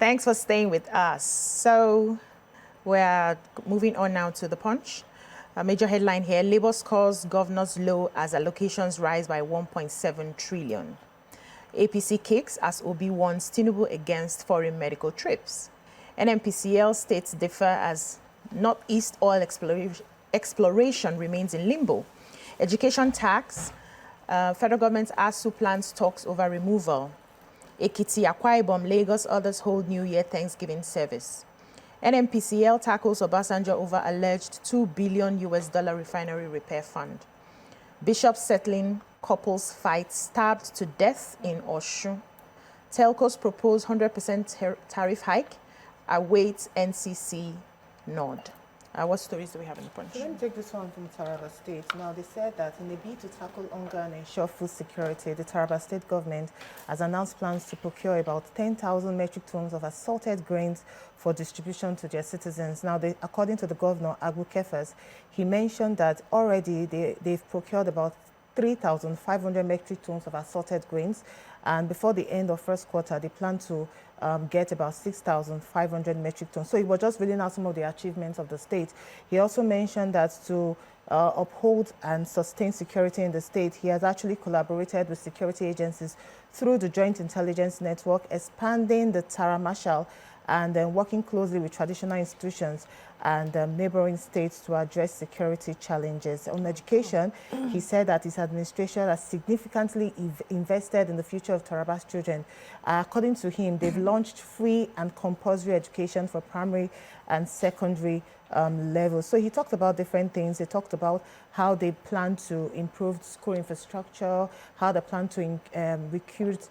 Thanks for staying with us. So we're moving on now to the Punch. A major headline here, Labour scores governors low as allocations rise by 1.7 trillion. APC kicks as Obi warns Tinubu against foreign medical trips. NNPCL states differ as Northeast oil exploration remains in limbo. Education tax, federal government ASUU plans talks over removal. Ekiti, Akwa Ibom, Lagos, others hold New Year Thanksgiving service. NNPCL tackles Obasanjo over alleged $2 billion refinery repair fund. Bishops settling couples fight stabbed to death in Osun. Telcos propose 100% tariff hike. Awaits NCC nod. What stories do we have in the Punch? So let me take this one from Taraba State. Now, they said that in a bid to tackle hunger and ensure food security, the Taraba State government has announced plans to procure about 10,000 metric tons of assorted grains for distribution to their citizens. Now, according to the governor, Abu Kefas, he mentioned that already they've procured about 3,500 metric tons of assorted grains, and before the end of first quarter, they plan to get about 6,500 metric tons. So he was just reading out some of the achievements of the state. He also mentioned that to uphold and sustain security in the state, he has actually collaborated with security agencies through the Joint Intelligence Network, expanding the Tara Marshal and then working closely with traditional institutions and neighboring states to address security challenges. On education, he said that his administration has significantly invested in the future of Taraba's children. According to him, they've launched free and compulsory education for primary and secondary levels. So he talked about different things. He talked about how they plan to improve school infrastructure, how they plan to recruit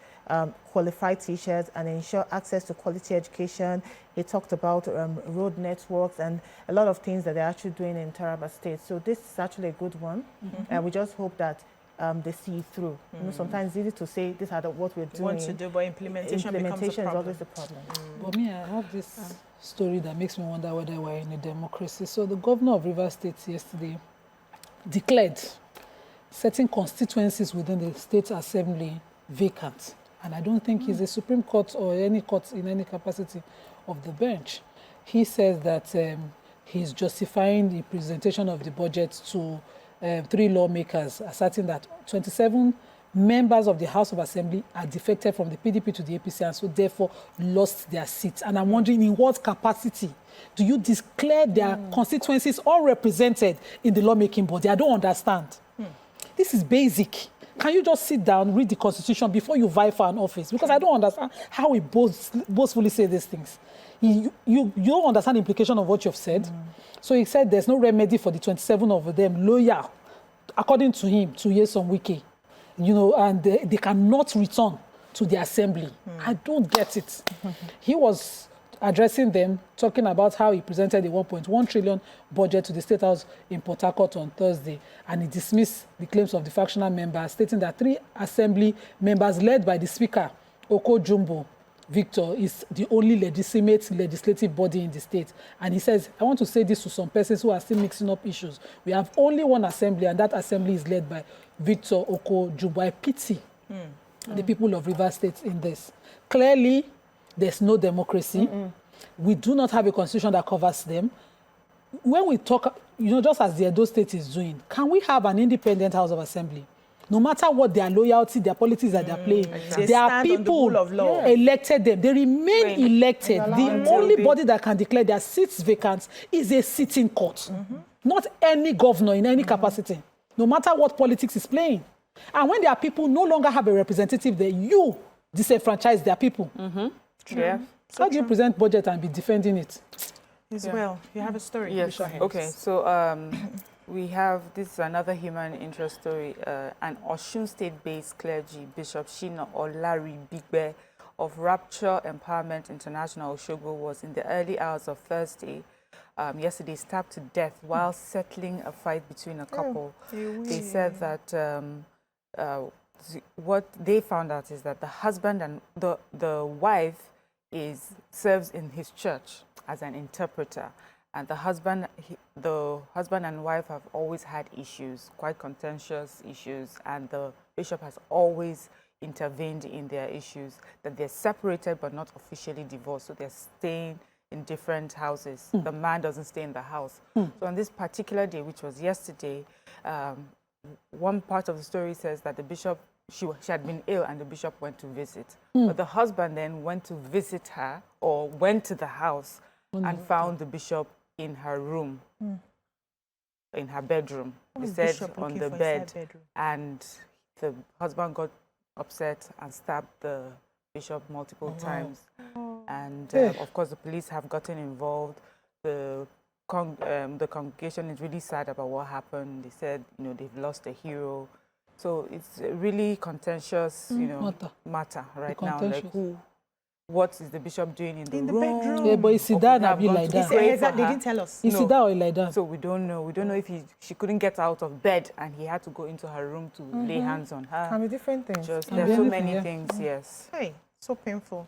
qualified teachers and ensure access to quality education. He talked about road networks and a lot of things that they're actually doing in Taraba State. So this is actually a good one. And we just hope that they see it through. You know, sometimes it's easy to say this is what we're doing. Want to do, but implementation is always a problem. But me, I have this story that makes me wonder whether we're in a democracy. So the governor of Rivers State yesterday declared certain constituencies within the state assembly vacant. And I don't think he's a Supreme Court or any court in any capacity of the bench. He says that he's justifying the presentation of the budget to 3 lawmakers, asserting that 27 members of the House of Assembly are defected from the PDP to the APC and so therefore lost their seats. And I'm wondering, in what capacity do you declare their constituencies all represented in the lawmaking body? I don't understand. This is basic. Can you just sit down, read the Constitution before you vie for an office? Because I don't understand how we boastfully say these things. You don't understand the implication of what you've said. So he said there's no remedy for the 27 of them loyal, according to him, to Nyesom Wike, you know, and they cannot return to the assembly. I don't get it. He was addressing them, talking about how he presented a 1.1 trillion budget to the State House in Port Harcourt on Thursday, and he dismissed the claims of the factional members, stating that 3 assembly members led by the Speaker, Oko Jumbo Victor, is the only legitimate legislative body in the state. And he says, I want to say this to some persons who are still mixing up issues. We have only one assembly, and that assembly is led by Victor Oko Jumbo. I pity the people of Rivers State in this. Clearly, there's no democracy. We do not have a constitution that covers them. When we talk, you know, just as the Edo State is doing, can we have an independent House of Assembly? No matter what their loyalty, their politics that they're playing, there are people elected them. They remain elected. The only body that can declare their seats vacant is a sitting court. Not any governor in any capacity, no matter what politics is playing. And when there are people who no longer have a representative there, you disenfranchise their people. Yeah. How do you present budget and be defending it? Well, you have a story. Yes. Okay. So we have, this is another human interest story. An Osun State-based clergy, Bishop Shina Olari Bigbe of Rapture Empowerment International Osogbo, was in the early hours of Thursday, yesterday, stabbed to death while settling a fight between a couple. They said that what they found out is that the husband and the wife serves in his church as an interpreter, and the husband and wife have always had issues, quite contentious issues, and the bishop has always, intervened in their issues, that they're separated but not officially divorced, so they're staying in different houses. The man doesn't stay in the house. So on this particular day, which was yesterday, one part of the story says that the bishop, she had been ill and the bishop went to visit. But the husband then went to visit her, or went to the house and found the bishop in her room, in her bedroom. They said on the bed. And the husband got upset and stabbed the bishop multiple times. And of course, the police have gotten involved. The congregation is really sad about what happened. They said, you know, they've lost a hero. So it's a really contentious, you know, matter right now. Like what is the bishop doing in the room? bedroom? Yeah, but is he that or like that? They didn't tell us. Is he that or like that? So we don't know. We don't know if she couldn't get out of bed and he had to go into her room to lay hands on her. Can be different things. There's so many things, yes. Hey, so painful.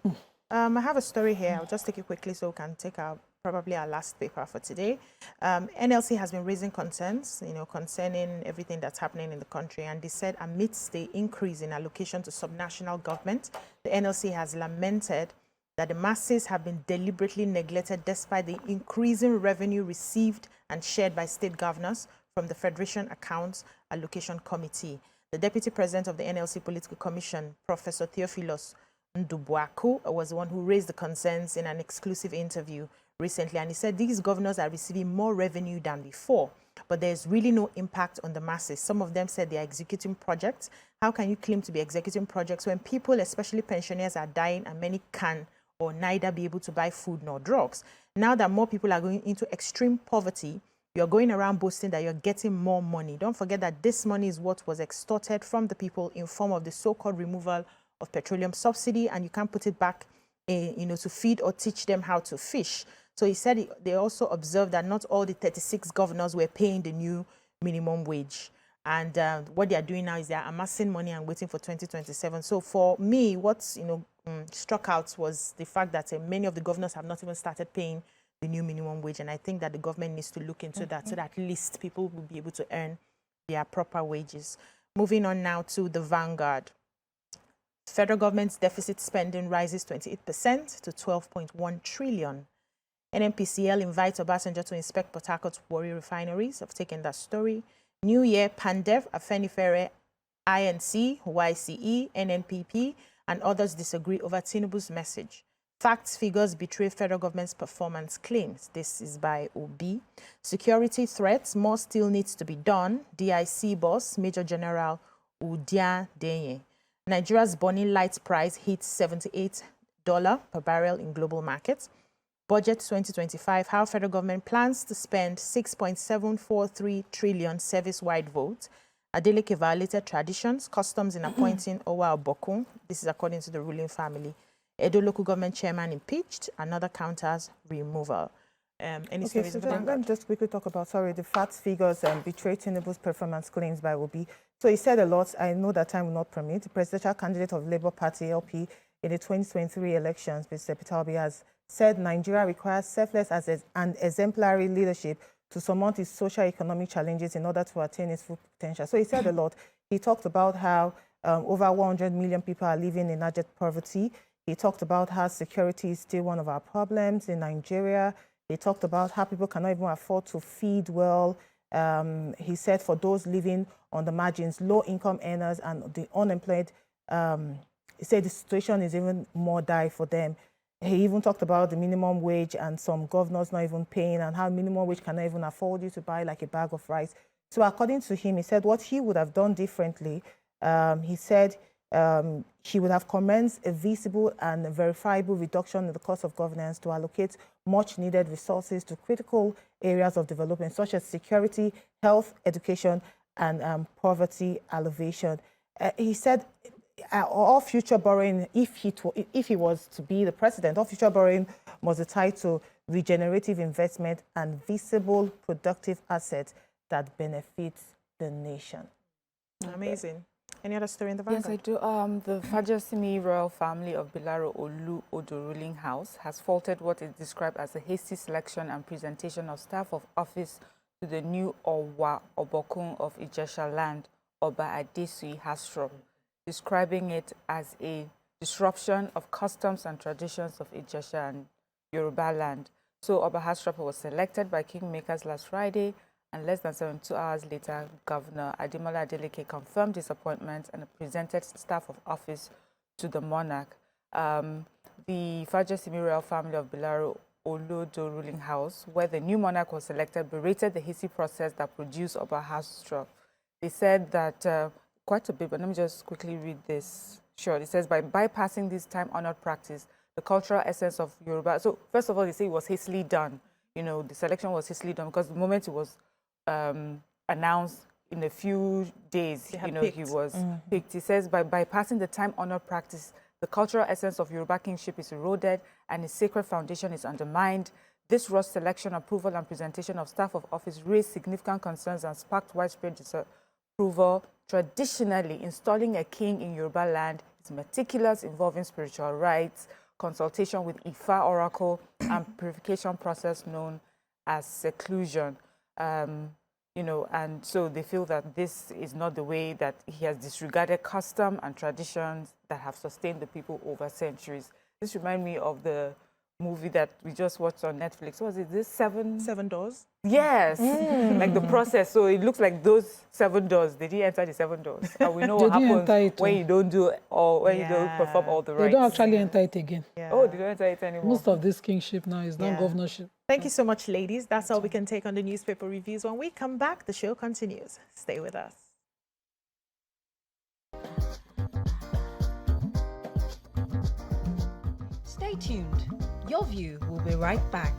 I have a story here. I'll just take it quickly so we can take probably our last paper for today. NLC has been raising concerns, you know, concerning everything that's happening in the country. And they said amidst the increase in allocation to subnational government, the NLC has lamented that the masses have been deliberately neglected despite the increasing revenue received and shared by state governors from the Federation Accounts Allocation Committee. The Deputy President of the NLC Political Commission, Professor Theophilus Ndubuaku, was the one who raised the concerns in an exclusive interview recently, and he said these governors are receiving more revenue than before, but there's really no impact on the masses. Some of them said they're executing projects. How can you claim to be executing projects when people, especially pensioners, are dying and many can or neither be able to buy food nor drugs? Now that more people are going into extreme poverty, you're going around boasting that you're getting more money. Don't forget that this money is what was extorted from the people in form of the so-called removal of petroleum subsidy, and you can't put it back in, you know, to feed or teach them how to fish. So he said they also observed that not all the 36 governors were paying the new minimum wage. And what they are doing now is they are amassing money and waiting for 2027. So for me, what's struck out was the fact that many of the governors have not even started paying the new minimum wage. And I think that the government needs to look into that so that at least people will be able to earn their proper wages. Moving on now to the Vanguard. Federal government's deficit spending rises 28% to 12.1 trillion. NNPCL invites Obasanjo to inspect Port Harcourt's Warri refineries. I've taken that story. New Year, Pandev, Afenifere, INC, YCE, NNPP, and others disagree over Tinubu's message. Facts, figures betray federal government's performance claims. This is by OB. Security threats, more still needs to be done. DIC boss, Major General Udia Denye. Nigeria's burning light price hits $78 per barrel in global markets. Budget 2025, how federal government plans to spend 6.743 trillion service-wide vote. Adeleke violated traditions, customs in appointing Owa Obokun. This is according to the ruling family. Edo local government chairman impeached, another counters removal. Any stories? So let me just quickly talk about, the facts, figures, betray Tinubu's performance claims by Obi. So he said a lot. I know that time will not permit. The presidential candidate of Labour Party, LP, in the 2023 elections, Mr. Peter Obi, has said Nigeria requires selfless and exemplary leadership to surmount its socio-economic challenges in order to attain its full potential. So he said a lot. He talked about how over 100 million people are living in abject poverty. He talked about how security is still one of our problems in Nigeria. He talked about how people cannot even afford to feed well. He said for those living on the margins, low-income earners and the unemployed, he said the situation is even more dire for them. He even talked about the minimum wage and some governors not even paying, and how minimum wage cannot even afford you to buy like a bag of rice. So according to him, he said what he would have done differently, he said he would have commenced a visible and verifiable reduction in the cost of governance to allocate much needed resources to critical areas of development, such as security, health, education, and poverty alleviation. He said all future borrowing, if he was to be the president, all future borrowing must be tied to regenerative investment and visible productive assets that benefit the nation. Amazing. Any other story in the Vanguard? Yes, I do. The Fajasimi royal family of Bilaro Olu Odo ruling house has faulted what is described as a hasty selection and presentation of staff of office to the new Owa Obokun of Ijesha land, Oba Adesui Hasro. describing it as a disruption of customs and traditions of Ijesha and Yoruba land. So Oba Hasrapa was selected by kingmakers last Friday, and less than 72 hours later, Governor Ademola Adeleke confirmed his appointment and presented staff of office to the monarch. The Fajesimi royal family of Bilaro Olodo ruling house, where the new monarch was selected, berated the hasty process that produced Oba Hasrapa. They said that quite a bit, but let me just quickly read this short. It says, by bypassing this time-honored practice, the cultural essence of Yoruba. So first of all, they say it was hastily done. You know, the selection was hastily done because the moment it was announced, in a few days, he was picked. He says, by bypassing the time-honored practice, the cultural essence of Yoruba kingship is eroded and its sacred foundation is undermined. This rushed selection, approval, and presentation of staff of office raised significant concerns and sparked widespread disapproval. Traditionally, installing a king in Yoruba land is meticulous, involving spiritual rites, consultation with Ifa oracle, and purification process known as seclusion. And so they feel that this is not the way, that he has disregarded custom and traditions that have sustained the people over centuries. This reminds me of the movie that we just watched on Netflix. What was it? This Seven Doors? Yes, like the process. So it looks like those 7 doors. They didn't enter the 7 doors. And we know what happens when you don't do or when you don't perform all the rites. They don't actually enter it again. Yeah. Oh, they don't enter it anymore. Most of this kingship now is not governorship. Thank you so much, ladies. That's all we can take on the newspaper reviews. When we come back, the show continues. Stay with us. Stay tuned. Your View will be right back.